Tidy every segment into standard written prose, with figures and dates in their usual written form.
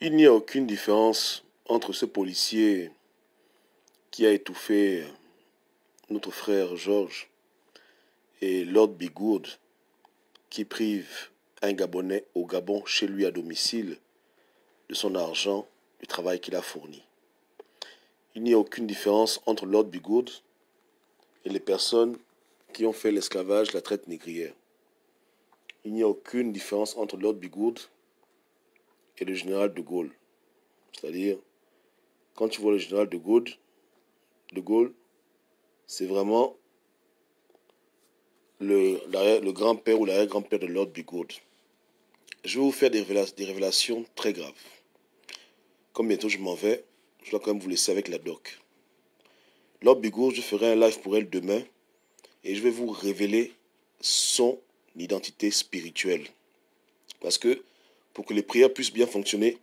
Il n'y a aucune différence entre ce policier qui a étouffé notre frère Georges et Lord Bigoud qui prive un Gabonais au Gabon chez lui à domicile de son argent, du travail qu'il a fourni. Il n'y a aucune différence entre Lord Bigoud et les personnes qui ont fait l'esclavage, la traite négrière. Il n'y a aucune différence entre Lord Bigoud et le général de Gaulle. C'est-à-dire, quand tu vois le général de Gaulle, c'est vraiment le grand-père ou l'arrière-grand-père de Lord Bigoud. Je vais vous faire des révélations très graves. Comme bientôt je m'en vais, je dois quand même vous laisser avec la doc. Lord Bigoud, je ferai un live pour elle demain et je vais vous révéler son identité spirituelle. Parce que pour que les prières puissent bien fonctionner,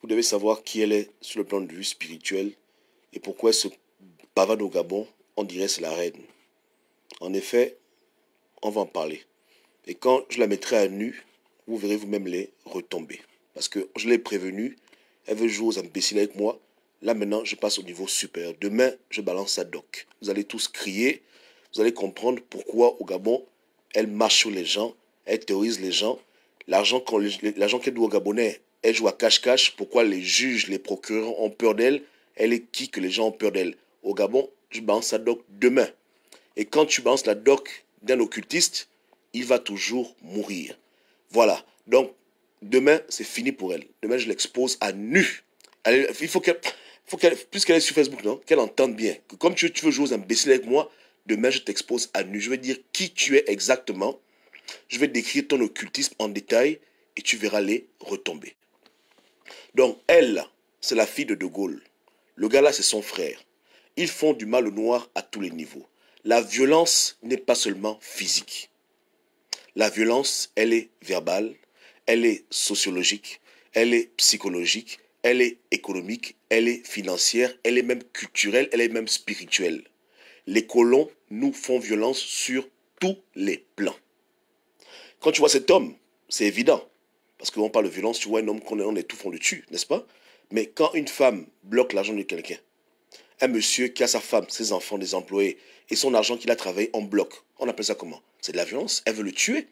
vous devez savoir qui elle est sur le plan de vue spirituel et pourquoi elle se pavane au Gabon, on dirait c'est la reine. En effet, on va en parler. Et quand je la mettrai à nu, vous verrez vous-même les retomber. Parce que je l'ai prévenue, elle veut jouer aux imbéciles avec moi. Là maintenant, je passe au niveau supérieur. Demain, je balance sa doc. Vous allez tous crier, vous allez comprendre pourquoi au Gabon, elle marche sur les gens, elle terrorise les gens. L'argent qu'elle doit aux Gabonais, elle joue à cache-cache. Pourquoi les juges, les procureurs ont peur d'elle? Elle est qui que les gens ont peur d'elle? Au Gabon, je balance sa doc demain. Et quand tu balances la doc d'un occultiste, il va toujours mourir. Voilà. Donc, demain, c'est fini pour elle. Demain, je l'expose à nu. Il faut qu'elle, puisqu'elle est sur Facebook, non, qu'elle entende bien. Que comme tu veux jouer aux imbéciles avec moi, demain, je t'expose à nu. Je vais dire qui tu es exactement. Je vais décrire ton occultisme en détail et tu verras les retomber. Donc, elle, c'est la fille de De Gaulle. Le gars là, c'est son frère. Ils font du mal au noir à tous les niveaux. La violence n'est pas seulement physique. La violence, elle est verbale, elle est sociologique, elle est psychologique, elle est économique, elle est financière, elle est même culturelle, elle est même spirituelle. Les colons nous font violence sur tous les plans. Quand tu vois cet homme, c'est évident. Parce qu'on parle de violence, tu vois un homme qu'on étouffe, on le tue, n'est-ce pas? Mais quand une femme bloque l'argent de quelqu'un, un monsieur qui a sa femme, ses enfants, des employés, et son argent qu'il a travaillé en bloc, on appelle ça comment? C'est de la violence. Elle veut le tuer.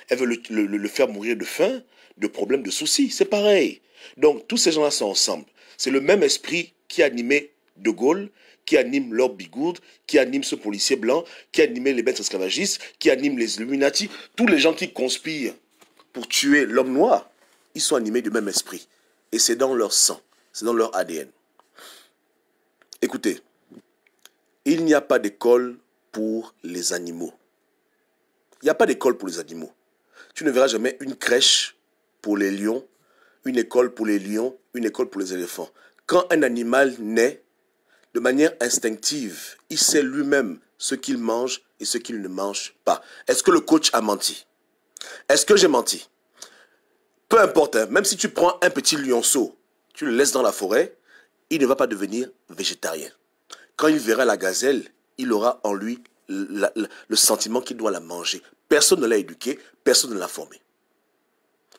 Elle veut le faire mourir de faim, de problèmes, de soucis. C'est pareil. Donc, tous ces gens-là sont ensemble. C'est le même esprit qui a animé De Gaulle, qui anime Lord Bigoud, qui anime ce policier blanc, qui a animé les bêtes esclavagistes, qui anime les Illuminati. Tous les gens qui conspirent pour tuer l'homme noir, ils sont animés du même esprit. Et c'est dans leur sang, c'est dans leur ADN. Écoutez, il n'y a pas d'école pour les animaux. Il n'y a pas d'école pour les animaux. Tu ne verras jamais une crèche pour les lions, une école pour les lions, une école pour les éléphants. Quand un animal naît, de manière instinctive, il sait lui-même ce qu'il mange et ce qu'il ne mange pas. Est-ce que le coach a menti? Est-ce que j'ai menti? Peu importe, hein, même si tu prends un petit lionceau, tu le laisses dans la forêt, il ne va pas devenir végétarien. Quand il verra la gazelle, il aura en lui le sentiment qu'il doit la manger. Personne ne l'a éduqué, personne ne l'a formé.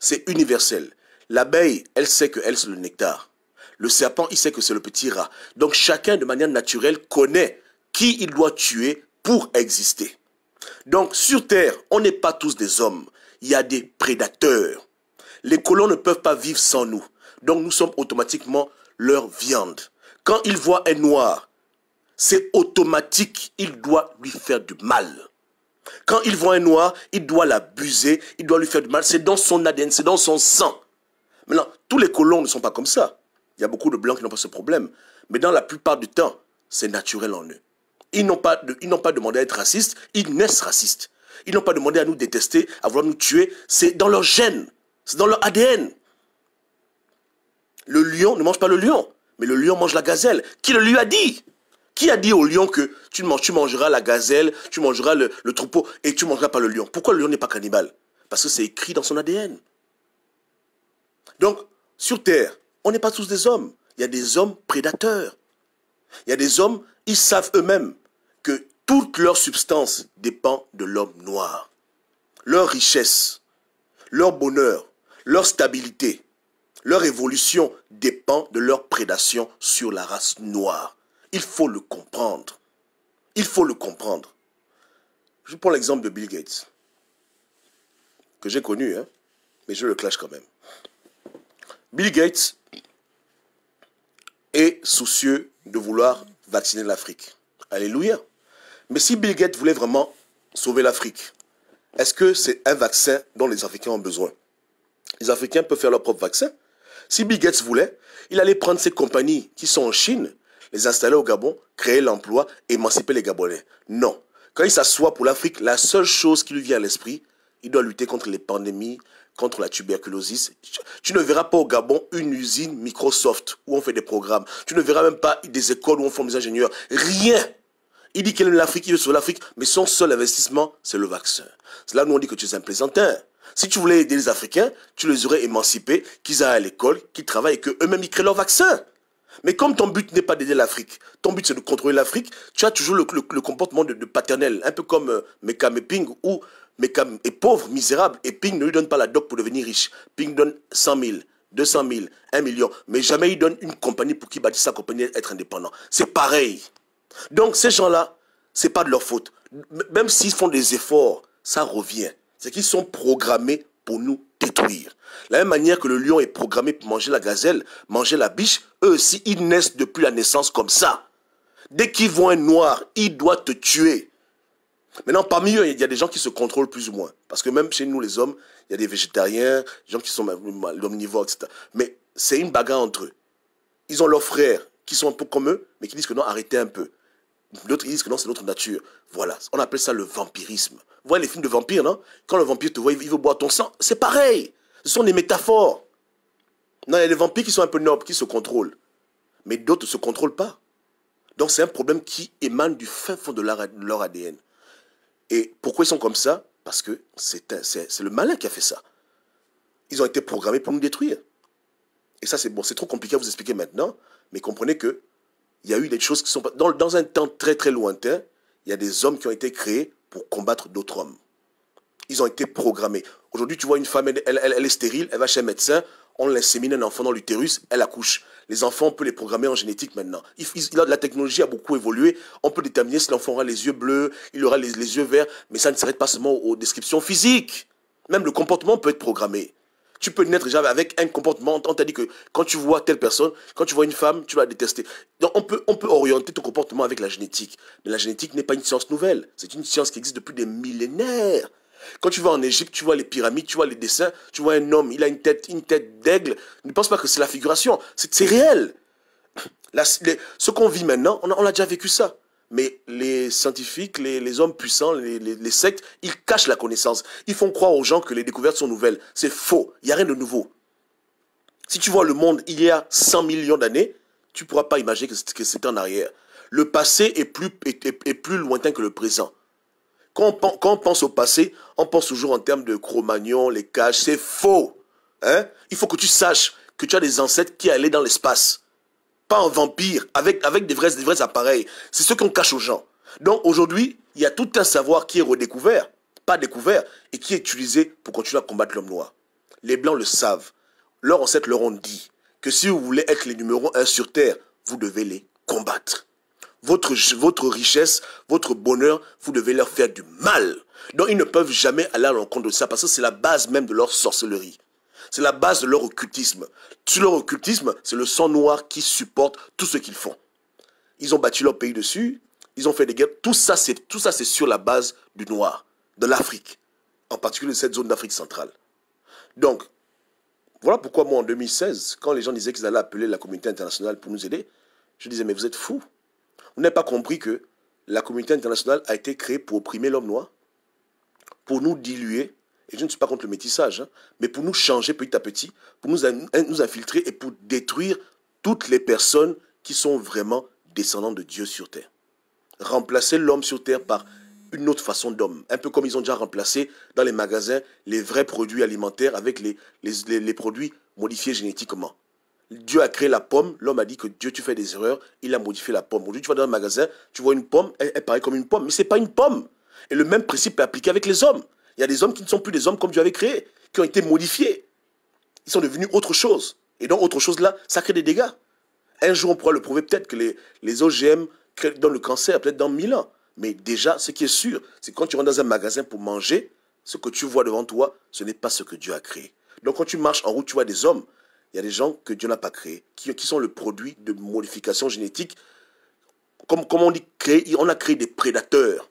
C'est universel. L'abeille, elle sait que elle c'est le nectar. Le serpent, il sait que c'est le petit rat. Donc chacun, de manière naturelle, connaît qui il doit tuer pour exister. Donc sur Terre, on n'est pas tous des hommes. Il y a des prédateurs. Les colons ne peuvent pas vivre sans nous. Donc nous sommes automatiquement leur viande. Quand ils voient un noir, c'est automatique, il doit lui faire du mal. Quand il voit un noir, il doit l'abuser, il doit lui faire du mal. C'est dans son ADN, c'est dans son sang. Maintenant, tous les colons ne sont pas comme ça. Il y a beaucoup de blancs qui n'ont pas ce problème. Mais dans la plupart du temps, c'est naturel en eux. Ils n'ont pas demandé à être racistes, ils naissent racistes. Ils n'ont pas demandé à nous détester, à vouloir nous tuer. C'est dans leur gène, c'est dans leur ADN. Le lion ne mange pas le lion, mais le lion mange la gazelle. Qui le lui a dit? Qui a dit au lion que tu mangeras la gazelle, tu mangeras le troupeau et tu ne mangeras pas le lion? Pourquoi le lion n'est pas cannibale? Parce que c'est écrit dans son ADN. Donc, sur Terre, on n'est pas tous des hommes. Il y a des hommes prédateurs. Il y a des hommes, ils savent eux-mêmes que toute leur substance dépend de l'homme noir. Leur richesse, leur bonheur, leur stabilité, Leur évolution dépend de leur prédation sur la race noire. Il faut le comprendre. Il faut le comprendre. Je prends l'exemple de Bill Gates, que j'ai connu, hein, mais je le clash quand même. Bill Gates est soucieux de vouloir vacciner l'Afrique. Alléluia. Mais si Bill Gates voulait vraiment sauver l'Afrique, est-ce que c'est un vaccin dont les Africains ont besoin? Les Africains peuvent faire leur propre vaccin. Si Bill Gates voulait, il allait prendre ces compagnies qui sont en Chine, les installer au Gabon, créer l'emploi, émanciper les Gabonais. Non. Quand il s'assoit pour l'Afrique, la seule chose qui lui vient à l'esprit, il doit lutter contre les pandémies, contre la tuberculose. Tu ne verras pas au Gabon une usine Microsoft où on fait des programmes. Tu ne verras même pas des écoles où on forme des ingénieurs. Rien. Il dit qu'il aime l'Afrique, il veut sauver l'Afrique, mais son seul investissement, c'est le vaccin. C'est là où on dit que tu es un plaisantin. Si tu voulais aider les Africains, tu les aurais émancipés, qu'ils aillent à l'école, qu'ils travaillent et qu'eux-mêmes ils créent leur vaccin. Mais comme ton but n'est pas d'aider l'Afrique, ton but c'est de contrôler l'Afrique, tu as toujours le comportement de paternel, un peu comme Mekam et Ping, où Mekam est pauvre, misérable, et Ping ne lui donne pas la doc pour devenir riche. Ping donne 100 000, 200 000, 1 million, mais jamais il donne une compagnie pour qu'il bâtisse sa compagnie et être indépendant. C'est pareil. Donc ces gens-là, ce n'est pas de leur faute. Même s'ils font des efforts, ça revient. C'est qu'ils sont programmés pour nous détruire. De la même manière que le lion est programmé pour manger la gazelle, manger la biche, eux aussi, ils naissent depuis la naissance comme ça. Dès qu'ils voient un noir, ils doivent te tuer. Maintenant, parmi eux, il y a des gens qui se contrôlent plus ou moins. Parce que même chez nous, les hommes, il y a des végétariens, des gens qui sont omnivores, etc. Mais c'est une bagarre entre eux. Ils ont leurs frères qui sont un peu comme eux, mais qui disent que non, arrêtez un peu. D'autres disent que non, c'est notre nature. Voilà, on appelle ça le vampirisme. Vous voyez les films de vampires, non? Quand le vampire te voit, il veut boire ton sang. C'est pareil. Ce sont des métaphores. Non, il y a des vampires qui sont un peu nobles, qui se contrôlent. Mais d'autres ne se contrôlent pas. Donc c'est un problème qui émane du fin fond de leur ADN. Et pourquoi ils sont comme ça? Parce que c'est le malin qui a fait ça. Ils ont été programmés pour nous détruire. Et ça, c'est bon, c'est trop compliqué à vous expliquer maintenant, mais comprenez que il y a eu des choses qui sont... Dans un temps très très lointain, il y a des hommes qui ont été créés pour combattre d'autres hommes. Ils ont été programmés. Aujourd'hui, tu vois une femme, elle est stérile, elle va chez un médecin, on l'insémine un enfant dans l'utérus, elle accouche. Les enfants, on peut les programmer en génétique maintenant. La technologie a beaucoup évolué, on peut déterminer si l'enfant aura les yeux bleus, il aura les yeux verts, mais ça ne s'arrête pas seulement aux descriptions physiques. Même le comportement peut être programmé. Tu peux naître déjà avec un comportement. On t'a dit que quand tu vois telle personne, quand tu vois une femme, tu vas la détester. Donc on peut orienter ton comportement avec la génétique. Mais la génétique n'est pas une science nouvelle. C'est une science qui existe depuis des millénaires. Quand tu vas en Égypte, tu vois les pyramides, tu vois les dessins, tu vois un homme, il a une tête d'aigle. Ne pense pas que c'est la figuration. C'est réel. Ce qu'on vit maintenant, on a déjà vécu ça. Mais les scientifiques, les hommes puissants, les sectes, ils cachent la connaissance. Ils font croire aux gens que les découvertes sont nouvelles. C'est faux. Il n'y a rien de nouveau. Si tu vois le monde il y a 100 millions d'années, tu ne pourras pas imaginer que c'est en arrière. Le passé est plus lointain que le présent. Quand on pense au passé, on pense toujours en termes de Cro-Magnon, les cages. C'est faux. Hein? Il faut que tu saches que tu as des ancêtres qui allaient dans l'espace. Pas en vampire, avec des vrais appareils. C'est ce qu'on cache aux gens. Donc aujourd'hui, il y a tout un savoir qui est redécouvert, pas découvert, et qui est utilisé pour continuer à combattre l'homme noir. Les Blancs le savent. Leurs ancêtres leur ont dit que si vous voulez être les numéros 1 sur Terre, vous devez les combattre. Votre richesse, votre bonheur, vous devez leur faire du mal. Donc ils ne peuvent jamais aller à l'encontre de ça, parce que c'est la base même de leur sorcellerie. C'est la base de leur occultisme. Sur leur occultisme, c'est le sang noir qui supporte tout ce qu'ils font. Ils ont bâti leur pays dessus, ils ont fait des guerres. Tout ça, c'est sur la base du noir, de l'Afrique, en particulier de cette zone d'Afrique centrale. Donc, voilà pourquoi moi, en 2016, quand les gens disaient qu'ils allaient appeler la communauté internationale pour nous aider, je disais, mais vous êtes fous. Vous n'avez pas compris que la communauté internationale a été créée pour opprimer l'homme noir, pour nous diluer. Et je ne suis pas contre le métissage, hein, mais pour nous changer petit à petit, pour nous infiltrer et pour détruire toutes les personnes qui sont vraiment descendants de Dieu sur terre. Remplacer l'homme sur terre par une autre façon d'homme. Un peu comme ils ont déjà remplacé dans les magasins les vrais produits alimentaires avec les produits modifiés génétiquement. Dieu a créé la pomme, l'homme a dit que Dieu, tu fais des erreurs, il a modifié la pomme. Aujourd'hui, tu vas dans un magasin, tu vois une pomme, elle paraît comme une pomme, mais ce n'est pas une pomme. Et le même principe est appliqué avec les hommes. Il y a des hommes qui ne sont plus des hommes comme Dieu avait créé, qui ont été modifiés. Ils sont devenus autre chose. Et donc, autre chose là, ça crée des dégâts. Un jour, on pourra le prouver, peut-être que les OGM donnent le cancer, peut-être dans 1000 ans. Mais déjà, ce qui est sûr, c'est que quand tu rentres dans un magasin pour manger, ce que tu vois devant toi, ce n'est pas ce que Dieu a créé. Donc, quand tu marches en route, tu vois des hommes, il y a des gens que Dieu n'a pas créés, qui sont le produit de modifications génétiques. Comme on dit, on a créé des prédateurs.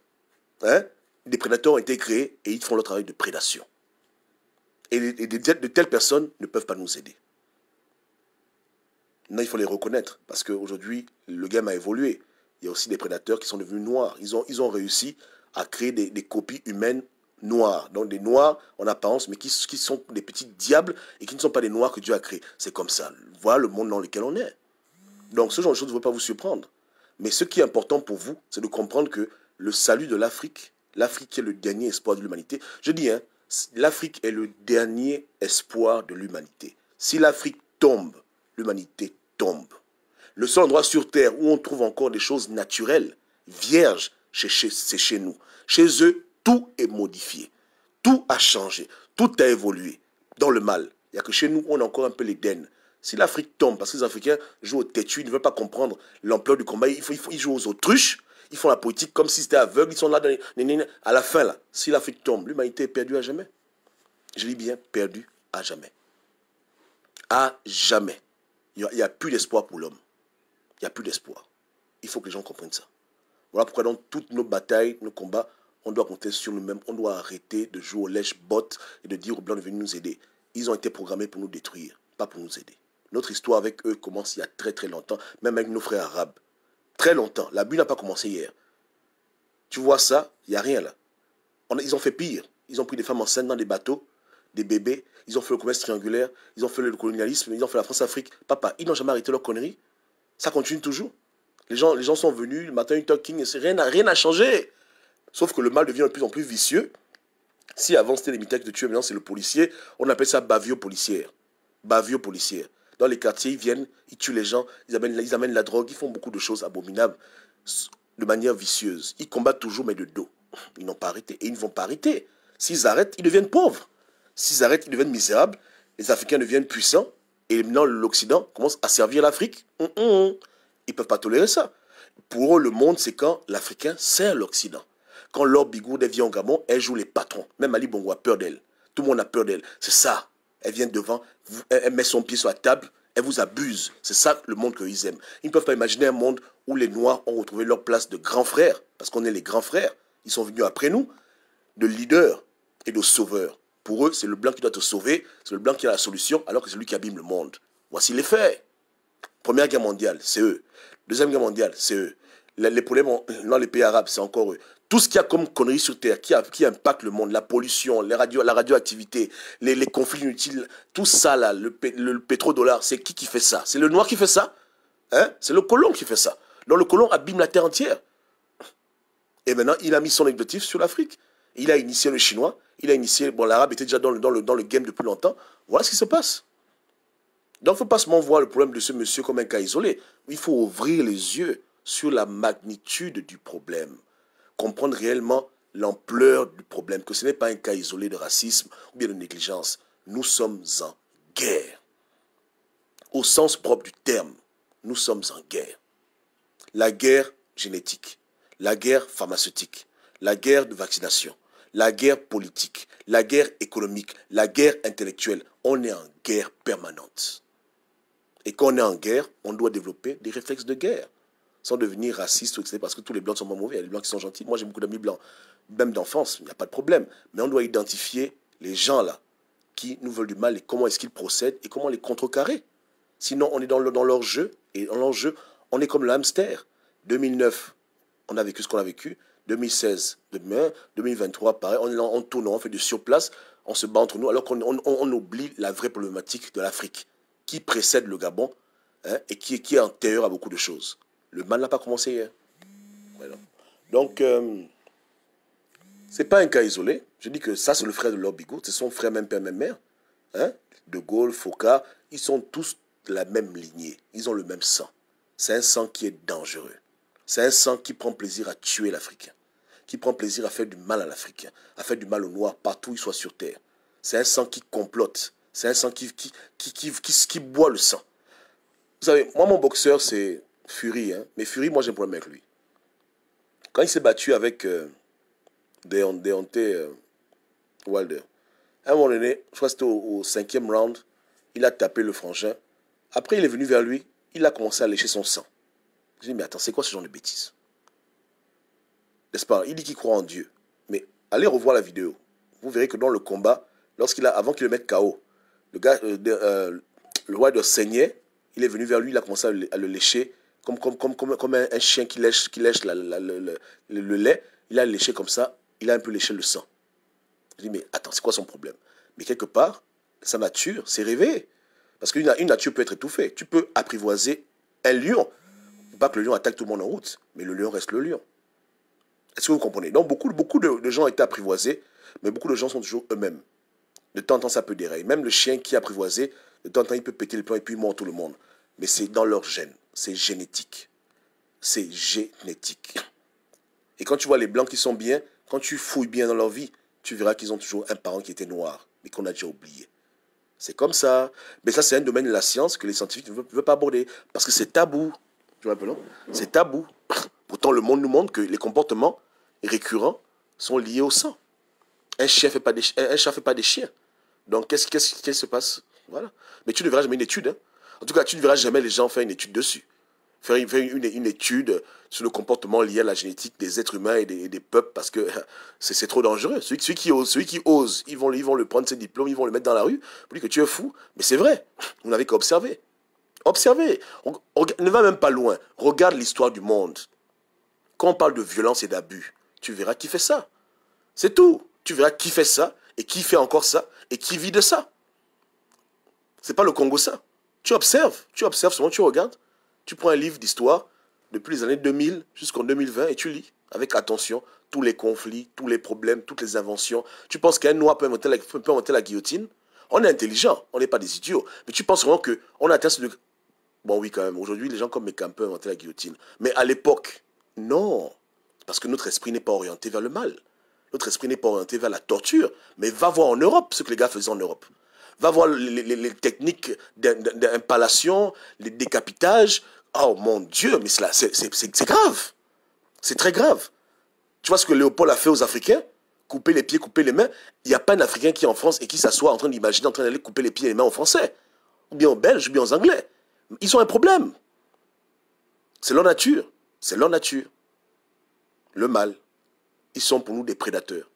Hein? Des prédateurs ont été créés et ils font leur travail de prédation. Et de telles personnes ne peuvent pas nous aider. Non, il faut les reconnaître, parce qu'aujourd'hui, le game a évolué. Il y a aussi des prédateurs qui sont devenus noirs. Ils ont réussi à créer des copies humaines noires. Donc des noirs en apparence, mais qui sont des petits diables et qui ne sont pas des noirs que Dieu a créés. C'est comme ça. Voilà le monde dans lequel on est. Donc ce genre de choses ne devrait pas vous surprendre. Mais ce qui est important pour vous, c'est de comprendre que le salut de l'Afrique est le dernier espoir de l'humanité. Je dis, hein, l'Afrique est le dernier espoir de l'humanité. Si l'Afrique tombe, l'humanité tombe. Le seul endroit sur Terre où on trouve encore des choses naturelles, vierges, c'est chez nous. Chez eux, tout est modifié. Tout a changé. Tout a évolué dans le mal. Il n'y a que chez nous, on a encore un peu l'Éden. Si l'Afrique tombe, parce que les Africains jouent au têtu, ils ne veulent pas comprendre l'ampleur du combat, ils jouent aux autruches, ils font la politique comme si c'était aveugle, ils sont là, à la fin, là, si l'Afrique tombe, l'humanité est perdue à jamais. Je dis bien, perdue à jamais. À jamais. Il n'y a plus d'espoir pour l'homme. Il n'y a plus d'espoir. Il faut que les gens comprennent ça. Voilà pourquoi dans toutes nos batailles, nos combats, on doit compter sur nous-mêmes. On doit arrêter de jouer aux lèche-bottes et de dire aux Blancs de venir nous aider. Ils ont été programmés pour nous détruire, pas pour nous aider. Notre histoire avec eux commence il y a très très longtemps, même avec nos frères arabes. Très longtemps. La bulle n'a pas commencé hier. Tu vois ça, il n'y a rien là. Ils ont fait pire. Ils ont pris des femmes enceintes dans des bateaux, des bébés. Ils ont fait le commerce triangulaire. Ils ont fait le colonialisme. Ils ont fait la France-Afrique. Papa, ils n'ont jamais arrêté leur connerie. Ça continue toujours. Les gens sont venus, le matin, talking, rien n'a changé. Sauf que le mal devient de plus en plus vicieux. Si avant c'était les mitaques de tuer, maintenant c'est le policier. On appelle ça bavio policière. Bavio policière. Dans les quartiers, ils viennent, ils tuent les gens, ils amènent la drogue, ils font beaucoup de choses abominables de manière vicieuse. Ils combattent toujours, mais de dos. Ils n'ont pas arrêté. Et ils ne vont pas arrêter. S'ils arrêtent, ils deviennent pauvres. S'ils arrêtent, ils deviennent misérables. Les Africains deviennent puissants. Et maintenant, l'Occident commence à servir l'Afrique. Ils ne peuvent pas tolérer ça. Pour eux, le monde, c'est quand l'Africain sert l'Occident. Quand Laure Bigourde vient au Gabon, elle joue les patrons. Même Ali Bongo a peur d'elle. Tout le monde a peur d'elle. C'est ça. Elle vient devant, elle met son pied sur la table, elle vous abuse. C'est ça le monde qu'ils aiment. Ils ne peuvent pas imaginer un monde où les Noirs ont retrouvé leur place de grands frères, parce qu'on est les grands frères. Ils sont venus après nous, de leaders et de sauveurs. Pour eux, c'est le blanc qui doit te sauver, c'est le blanc qui a la solution, alors que c'est lui qui abîme le monde. Voici les faits. Première guerre mondiale, c'est eux. Deuxième guerre mondiale, c'est eux. Les problèmes dans les pays arabes, c'est encore eux. Tout ce qu'il y a comme conneries sur Terre, qui impacte le monde, la pollution, la radioactivité, les conflits inutiles, tout ça là, le pétrodollar, c'est qui fait ça? C'est le noir qui fait ça? Hein? C'est le colon qui fait ça. Donc le colon abîme la Terre entière. Et maintenant, il a mis son objectif sur l'Afrique. Il a initié le chinois, il a initié, bon, l'arabe était déjà dans le game depuis longtemps. Voilà ce qui se passe. Donc il ne faut pas seulement voir le problème de ce monsieur comme un cas isolé. Il faut ouvrir les yeux sur la magnitude du problème. Comprendre réellement l'ampleur du problème, que ce n'est pas un cas isolé de racisme ou bien de négligence. Nous sommes en guerre. Au sens propre du terme, nous sommes en guerre. La guerre génétique, la guerre pharmaceutique, la guerre de vaccination, la guerre politique, la guerre économique, la guerre intellectuelle. On est en guerre permanente. Et quand on est en guerre, on doit développer des réflexes de guerre. Sans devenir raciste, etc. Parce que tous les blancs sont pas mauvais, il y a des blancs qui sont gentils. Moi, j'ai beaucoup d'amis blancs, même d'enfance, il n'y a pas de problème. Mais on doit identifier les gens là qui nous veulent du mal et comment est-ce qu'ils procèdent et comment les contrecarrer. Sinon, on est dans leur jeu, et dans leur jeu, on est comme le hamster. 2009, on a vécu ce qu'on a vécu. 2016, demain, 2023, pareil, on tourne, on fait du surplace, on se bat entre nous, alors qu'on oublie la vraie problématique de l'Afrique, qui précède le Gabon, hein, et qui est antérieur à beaucoup de choses. Le mal n'a pas commencé hier. Voilà. Donc, c'est pas un cas isolé. Je dis que ça, c'est le frère de Laure Bigourde. C'est son frère, même père, même mère. Hein? De Gaulle, Foucault, ils sont tous de la même lignée. Ils ont le même sang. C'est un sang qui est dangereux. C'est un sang qui prend plaisir à tuer l'Africain. Qui prend plaisir à faire du mal à l'Africain. À faire du mal aux Noirs partout où ils soient sur Terre. C'est un sang qui complote. C'est un sang qui boit le sang. Vous savez, moi, mon boxeur, c'est Fury. Hein? Mais Fury, moi, j'ai un problème avec lui. Quand il s'est battu avec Deontay Wilder, à un moment donné, je crois que c'était au 5e round, il a tapé le frangin. Après, il est venu vers lui, il a commencé à lécher son sang. Je dis, mais attends, c'est quoi ce genre de bêtises? N'est-ce pas? Il dit qu'il croit en Dieu. Mais allez revoir la vidéo. Vous verrez que dans le combat, avant qu'il le mette KO, le roi de saignait, il est venu vers lui, il a commencé à le lécher, comme un chien qui lèche le lait. Il a léché comme ça, il a un peu léché le sang. Je dis, mais attends, c'est quoi son problème? Mais quelque part, sa nature s'est réveillée. Parce qu'une nature peut être étouffée. Tu peux apprivoiser un lion. Pas que le lion attaque tout le monde en route, mais le lion reste le lion. Est-ce que vous comprenez? Donc beaucoup de gens ont été apprivoisés, mais beaucoup de gens sont toujours eux-mêmes. De temps en temps, ça peut dérailler. Même le chien qui est apprivoisé, de temps en temps, il peut péter le plomb et puis il mord tout le monde. Mais c'est dans leur gène. C'est génétique. C'est génétique. Et quand tu vois les blancs qui sont bien, quand tu fouilles bien dans leur vie, tu verras qu'ils ont toujours un parent qui était noir, mais qu'on a déjà oublié. C'est comme ça. Mais ça, c'est un domaine de la science que les scientifiques ne veulent pas aborder. Parce que c'est tabou. Tu vois un peu, non? C'est tabou. Pourtant, le monde nous montre que les comportements récurrents sont liés au sang. Un chat ne fait pas des chiens. Donc, qu'est-ce qui se passe? Voilà. Mais tu ne verras jamais une étude. Hein. En tout cas, tu ne verras jamais les gens faire une étude dessus. Faire une étude sur le comportement lié à la génétique des êtres humains et des peuples, parce que c'est trop dangereux. Celui qui ose, ils vont le prendre ses diplômes, ils vont le mettre dans la rue, pour dire que tu es fou. Mais c'est vrai, vous n'avez qu'à observer. Observez. Ne va même pas loin. Regarde l'histoire du monde. Quand on parle de violence et d'abus, tu verras qui fait ça. C'est tout. Tu verras qui fait ça, et qui fait encore ça, et qui vit de ça. C'est pas le Congo ça. Tu observes seulement, tu regardes. Tu prends un livre d'histoire depuis les années 2000 jusqu'en 2020 et tu lis avec attention tous les conflits, tous les problèmes, toutes les inventions. Tu penses qu'un noir peut inventer la guillotine? On est intelligent, on n'est pas des idiots. Mais tu penses vraiment qu'on a atteint ce degré? Bon oui quand même, aujourd'hui les gens comme Mekam peuvent inventer la guillotine. Mais à l'époque, non. Parce que notre esprit n'est pas orienté vers le mal. Notre esprit n'est pas orienté vers la torture. Mais va voir en Europe ce que les gars faisaient en Europe. Va voir les techniques d'impalation, les décapitages. Oh mon Dieu, mais c'est grave. C'est très grave. Tu vois ce que Léopold a fait aux Africains? Couper les pieds, couper les mains. Il n'y a pas un Africain qui est en France et qui s'assoit en train d'imaginer, en train d'aller couper les pieds et les mains aux Français. Ou bien aux Belges, ou bien aux Anglais. Ils ont un problème. C'est leur nature. C'est leur nature. Le mal. Ils sont pour nous des prédateurs.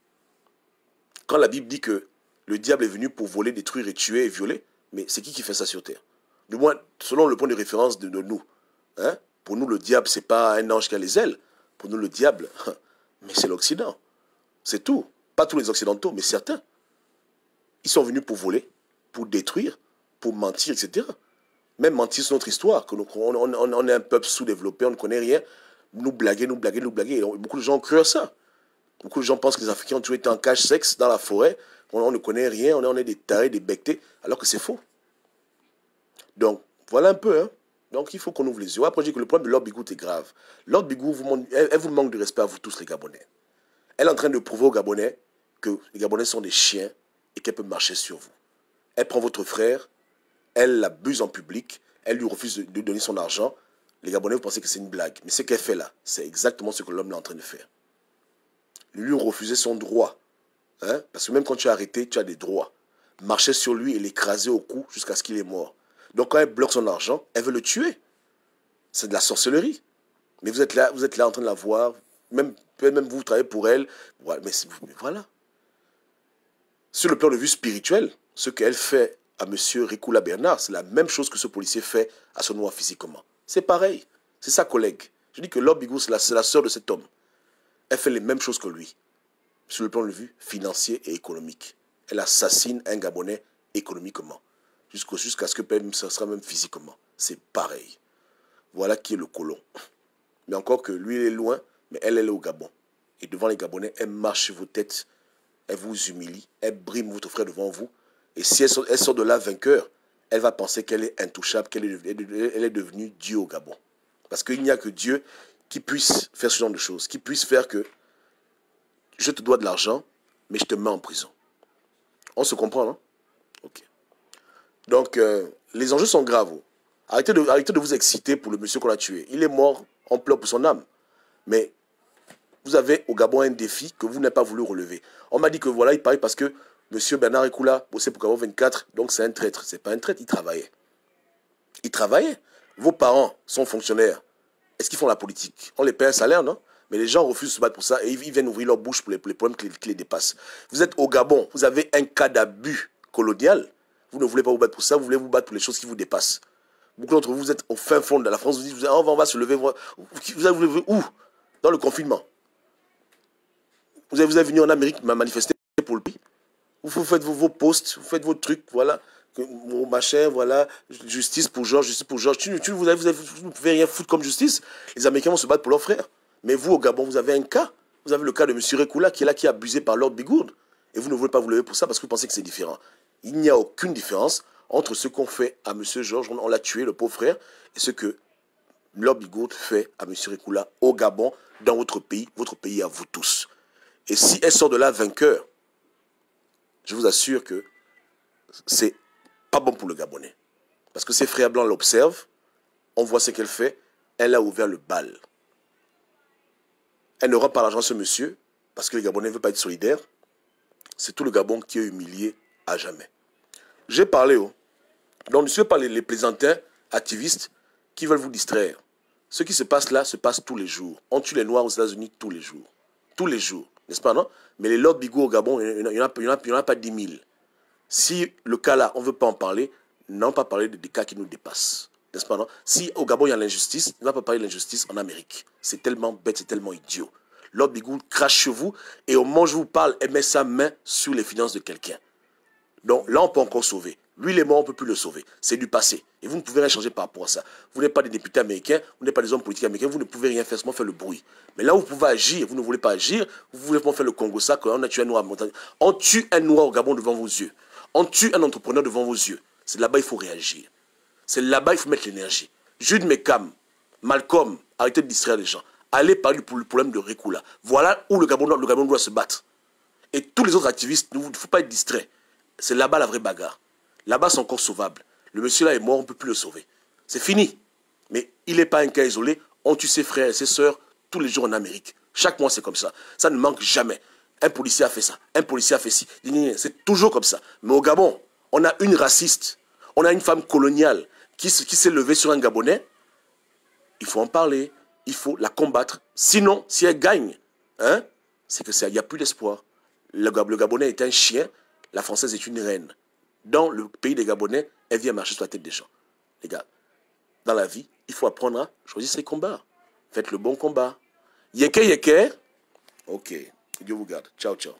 Quand la Bible dit que le diable est venu pour voler, détruire et tuer et violer, mais c'est qui fait ça sur terre? Du moins, selon le point de référence de nous. Hein? Pour nous, le diable, ce n'est pas un ange qui a les ailes. Pour nous, le diable, mais c'est l'Occident. C'est tout. Pas tous les Occidentaux, mais certains. Ils sont venus pour voler, pour détruire, pour mentir, etc. Même mentir sur notre histoire, que on est un peuple sous-développé, on ne connaît rien. Nous blaguer. Et beaucoup de gens croient ça. Beaucoup de gens pensent que les Africains ont toujours été en cache-sexe dans la forêt. On ne connaît rien, on est des tarés, des bectés, alors que c'est faux. Donc, voilà un peu. Hein. Donc, il faut qu'on ouvre les yeux. Après, je dis que le problème de Lord Bigou est grave. Lord Bigou, elle vous manque de respect à vous tous, les Gabonais. Elle est en train de prouver aux Gabonais que les Gabonais sont des chiens et qu'elle peut marcher sur vous. Elle prend votre frère, elle l'abuse en public, elle lui refuse de donner son argent. Les Gabonais, vous pensez que c'est une blague. Mais ce qu'elle fait là, c'est exactement ce que l'homme est en train de faire. Lui refuser son droit. Hein? Parce que même quand tu es arrêté, tu as des droits. Marcher sur lui et l'écraser au cou jusqu'à ce qu'il est mort. Donc quand elle bloque son argent, elle veut le tuer. C'est de la sorcellerie. Mais vous êtes là en train de la voir. Même vous travaillez pour elle. Mais voilà. Sur le plan de vue spirituel, ce qu'elle fait à M. Rikoula Bernard, c'est la même chose que ce policier fait à son noir physiquement. C'est pareil. C'est sa collègue. Je dis que Lord Bigou, c'est la sœur de cet homme. Elle fait les mêmes choses que lui. Sur le plan de vue financier et économique. Elle assassine un Gabonais économiquement. Jusqu'à ce que ça sera même physiquement. C'est pareil. Voilà qui est le colon. Mais encore que lui, il est loin, mais elle est au Gabon. Et devant les Gabonais, elle marche sur vos têtes, elle vous humilie, elle brime votre frère devant vous. Et si elle sort de là vainqueur, elle va penser qu'elle est intouchable, qu'elle est devenue Dieu au Gabon. Parce qu'il n'y a que Dieu qui puisse faire ce genre de choses, qui puisse faire que je te dois de l'argent, mais je te mets en prison. On se comprend, non? Ok. Donc, les enjeux sont graves. Arrêtez de vous exciter pour le monsieur qu'on a tué. Il est mort en pleurs pour son âme. Mais vous avez au Gabon un défi que vous n'avez pas voulu relever. On m'a dit que voilà, il paraît parce que monsieur Bernard Ekoula bossait pour Gabon 24, donc c'est un traître. C'est pas un traître, il travaillait. Il travaillait. Vos parents sont fonctionnaires. Est-ce qu'ils font la politique? On les paie un salaire, non? Mais les gens refusent de se battre pour ça et ils viennent ouvrir leur bouche pour les problèmes qui les dépassent. Vous êtes au Gabon, vous avez un cas d'abus colonial. Vous ne voulez pas vous battre pour ça, vous voulez vous battre pour les choses qui vous dépassent. Beaucoup d'entre vous, vous êtes au fin fond de la France, vous dites, on va se lever. Vous avez levé où? Dans le confinement. Vous êtes venu en Amérique manifester pour le pays. Vous faites vos posts, vous faites vos trucs, voilà. Vos machins, voilà. Justice pour Georges, justice pour Georges. Vous ne pouvez rien foutre comme justice. Les Américains vont se battre pour leurs frères. Mais vous, au Gabon, vous avez un cas. Vous avez le cas de M. Ekoula qui est là, qui est abusé par Lord Bigourd. Et vous ne voulez pas vous lever pour ça parce que vous pensez que c'est différent. Il n'y a aucune différence entre ce qu'on fait à M. Georges, on l'a tué, le pauvre frère, et ce que Lord Bigourd fait à M. Ekoula au Gabon, dans votre pays à vous tous. Et si elle sort de là vainqueur, je vous assure que c'est pas bon pour le Gabonais. Parce que ses frères blancs l'observent, on voit ce qu'elle fait, elle a ouvert le bal. Elle ne rend pas l'argent à ce monsieur, parce que les Gabonais ne veulent pas être solidaires. C'est tout le Gabon qui est humilié à jamais. J'ai parlé, donc ne suivez pas les plaisantins activistes qui veulent vous distraire. Ce qui se passe là se passe tous les jours. On tue les Noirs aux États-Unis tous les jours. Tous les jours, n'est-ce pas, non? Mais les Lord Bigourd au Gabon, il n'y en a pas 10 000. Si le cas là, on ne veut pas en parler, n'en pas parler des cas qui nous dépassent. N'est-ce pas, non? Si au Gabon il y a l'injustice, on ne va pas parler de l'injustice en Amérique. C'est tellement bête, c'est tellement idiot. Lord Bigourd crache sur vous et au moment où je vous parle, elle met sa main sur les finances de quelqu'un. Donc là, on peut encore sauver. Lui, il est mort, on ne peut plus le sauver. C'est du passé. Et vous ne pouvez rien changer par rapport à ça. Vous n'êtes pas des députés américains, vous n'êtes pas des hommes politiques américains, vous ne pouvez rien faire, seulement faire le bruit. Mais là où vous pouvez agir, vous ne voulez pas agir, vous voulez faire le Congo ça, qu'on a tué un noir à montagne. On tue un noir au Gabon devant vos yeux. On tue un entrepreneur devant vos yeux. C'est là-bas il faut réagir. C'est là-bas il faut mettre l'énergie. Jude Mekam, Malcolm, arrêtez de distraire les gens. Allez parler pour le problème de Ekoula. Voilà où le Gabon doit se battre. Et tous les autres activistes, il ne faut pas être distraits. C'est là-bas la vraie bagarre. Là-bas, c'est encore sauvable. Le monsieur là est mort, on ne peut plus le sauver. C'est fini. Mais il n'est pas un cas isolé. On tue ses frères et ses sœurs tous les jours en Amérique. Chaque mois, c'est comme ça. Ça ne manque jamais. Un policier a fait ça. Un policier a fait ci. C'est toujours comme ça. Mais au Gabon, on a une raciste. On a une femme coloniale qui s'est levée sur un Gabonais. Il faut en parler. Il faut la combattre. Sinon, si elle gagne, hein, c'est qu'il n'y a plus d'espoir. Le Gabonais est un chien. La Française est une reine. Dans le pays des Gabonais, elle vient marcher sur la tête des gens. Les gars, dans la vie, il faut apprendre à choisir ses combats. Faites le bon combat. Yeke, yeke. Ok. Dieu vous garde. Ciao, ciao.